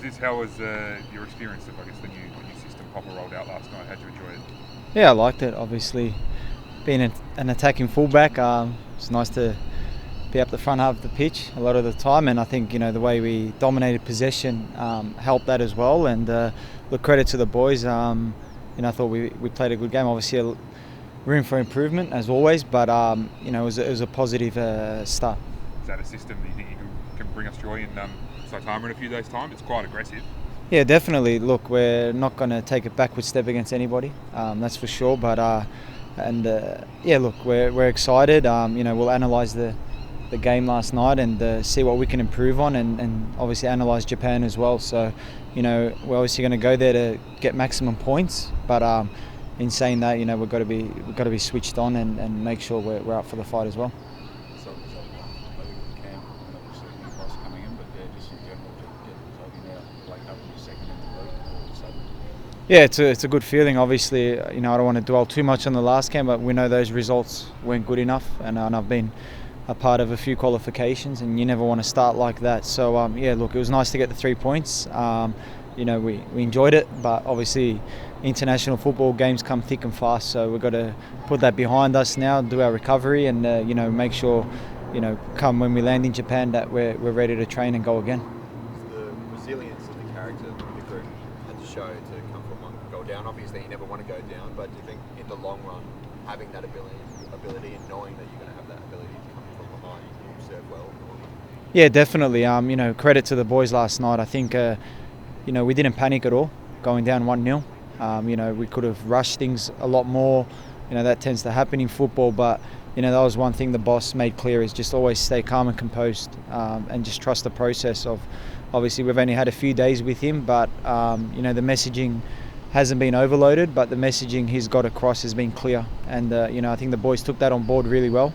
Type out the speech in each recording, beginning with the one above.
Aziz, how was your experience of, I guess, the new system proper rolled out last night? How'd you enjoy it? Yeah, I liked it. Obviously, being an attacking fullback, it's nice to be up the front half of the pitch a lot of the time, and I think the way we dominated possession helped that as well. And look, credit to the boys. I thought we played a good game. Obviously, room for improvement as always, but it was a positive start. Is that a system that you think can bring us joy in Saitama in a few days' time? It's quite aggressive. Yeah, definitely. Look, we're not going to take a backward step against anybody, that's for sure. But look, we're excited. We'll analyse the game last night and see what we can improve on, and obviously analyse Japan as well. So, we're obviously going to go there to get maximum points. But in saying that, we've got to be switched on and make sure we're up for the fight as well. Yeah, it's a good feeling. Obviously, I don't want to dwell too much on the last game, but we know those results weren't good enough, and I've been a part of a few qualifications, and you never want to start like that. So look, it was nice to get the 3 points. We enjoyed it, but obviously international football games come thick and fast, so we've got to put that behind us now, do our recovery, and make sure come when we land in Japan that we're ready to train and go again. The resilience of the character the group had to show to come from one goal down. Obviously you never want to go down, but do you think in the long run having that ability and knowing that you're going to have that ability to come from behind will serve well? Yeah, definitely. Credit to the boys last night. I think we didn't panic at all going down 1-0. We could have rushed things a lot more. That tends to happen in football, but that was one thing the boss made clear, is just always stay calm and composed, and just trust the process of, obviously we've only had a few days with him, but the messaging hasn't been overloaded, but the messaging he's got across has been clear, and I think the boys took that on board really well.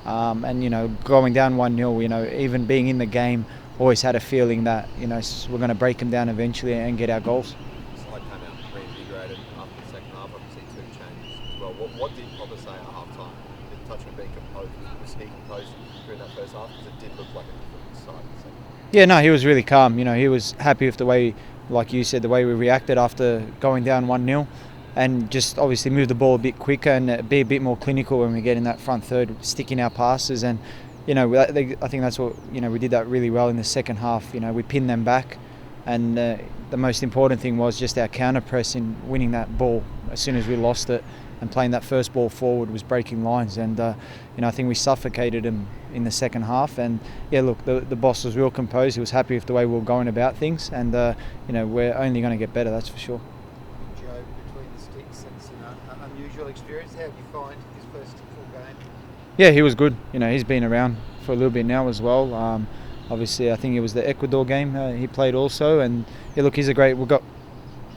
Going down 1-0, even being in the game, always had a feeling that we're going to break them down eventually and get our goals. Side came out reinvigorated after the second half. Obviously 2 changes as well. What did Popper say at half time? Did touch on being composed? Was he composed during that first half? Because it did look like a different side. Yeah, no, he was really calm. He was happy with the way, like you said, the way we reacted after going down 1-0, and just obviously move the ball a bit quicker and be a bit more clinical when we get in that front third, sticking our passes. And I think that's what we did that really well in the second half. We pinned them back, and the most important thing was just our counter press in winning that ball as soon as we lost it, and playing that first ball forward was breaking lines. And I think we suffocated him in the second half. And look, the boss was real composed. He was happy with the way we were going about things, and we're only going to get better, that's for sure. Joe, between the sticks, it's an unusual experience. How did you find his first full game? Yeah, he was good. He's been around for a little bit now as well. Obviously, I think it was the Ecuador game he played also. And look, we've got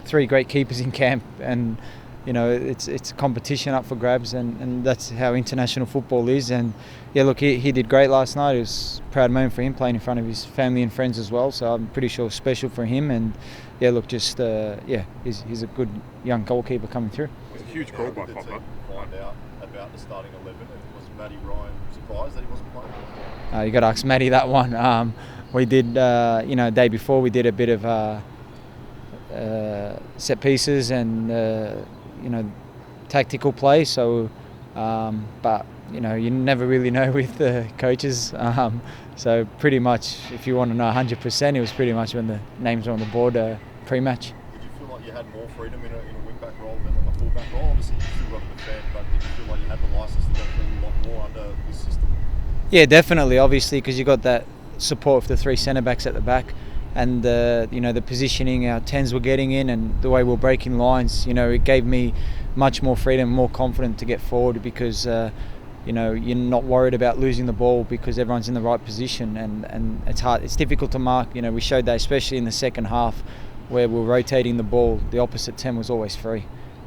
3 great keepers in camp, and it's a competition up for grabs, and that's how international football is. And look, he did great last night. It was a proud moment for him, playing in front of his family and friends as well. So I'm pretty sure it was special for him. And look, just he's a good young goalkeeper coming through. It was a huge call by Popper. Find out about the starting 11. Was Matty Ryan surprised that he wasn't playing? You got to ask Matty that one. We did, the day before, we did a bit of set pieces and tactical play. So, but you never really know with the coaches. So pretty much, if you want to know 100%, it was pretty much when the names were on the board pre-match. Did you feel like you had more freedom in a wing-back role than a full-back role? Obviously, you still got to defend, but did you feel like you had the licence to go through a lot more under this system? Yeah, definitely. Obviously, because you got that support of the 3 centre backs at the back, and the positioning our 10s were getting in, and the way we're breaking lines. It gave me much more freedom, more confident to get forward, because you're not worried about losing the ball because everyone's in the right position, and it's hard. It's difficult to mark. We showed that especially in the second half, where we're rotating the ball. The opposite 10 was always free,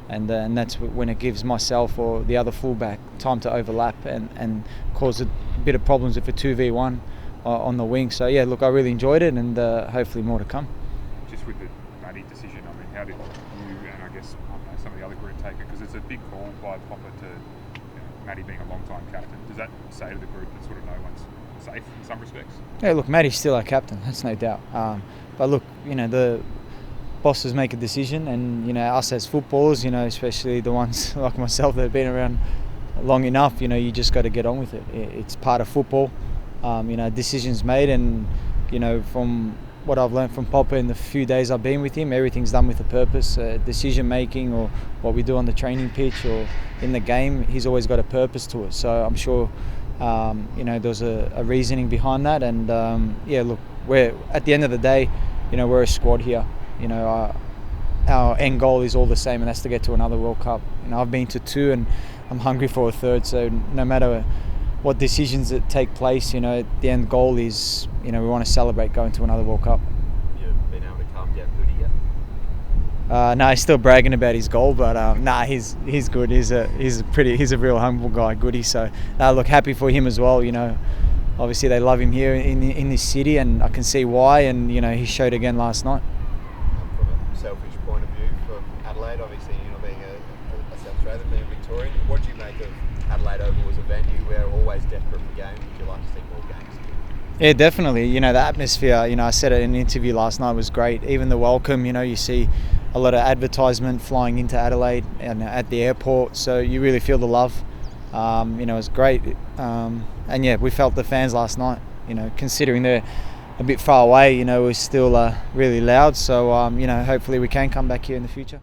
and that's when it gives myself or the other fullback time to overlap and cause a bit of problems with a 2v1 on the wing. So look, I really enjoyed it, and hopefully more to come. Just with the Matty decision, how did you and I guess some of the other group take it? Because it's a big call by Popper to Matty being a long-time captain. Does that say to the group that sort of no one's safe in some respects? Yeah, look, Matty's still our captain. That's no doubt. But look, the bosses make a decision, and us as footballers, especially the ones like myself that have been around long enough, you just got to get on with it. It's part of football. Decisions made, and from what I've learned from Popper in the few days I've been with him, everything's done with a purpose. Decision making, or what we do on the training pitch or in the game, he's always got a purpose to it. So I'm sure there's a reasoning behind that. And look, we're at the end of the day, we're a squad here. Our end goal is all the same, and that's to get to another World Cup. I've been to 2, and I'm hungry for a 3rd. So no matter what decisions that take place, the end goal is, we want to celebrate going to another World Cup. You've been able to calm down Goody yet? No, he's still bragging about his goal, but he's good. He's a real humble guy, Goody. So look, happy for him as well. Obviously they love him here in this city, and I can see why. And he showed again last night. From a selfish point of view, from Adelaide, obviously being a South Australian, being a Victorian, what do you make of Adelaide Oval as a venue? We're always desperate for games. Would you like to see more games? Yeah, definitely. The atmosphere, I said it in an interview last night, was great. Even the welcome, you see a lot of advertisement flying into Adelaide and at the airport, so you really feel the love. It was great. And yeah, we felt the fans last night, considering they're a bit far away, it was still really loud. So, hopefully we can come back here in the future.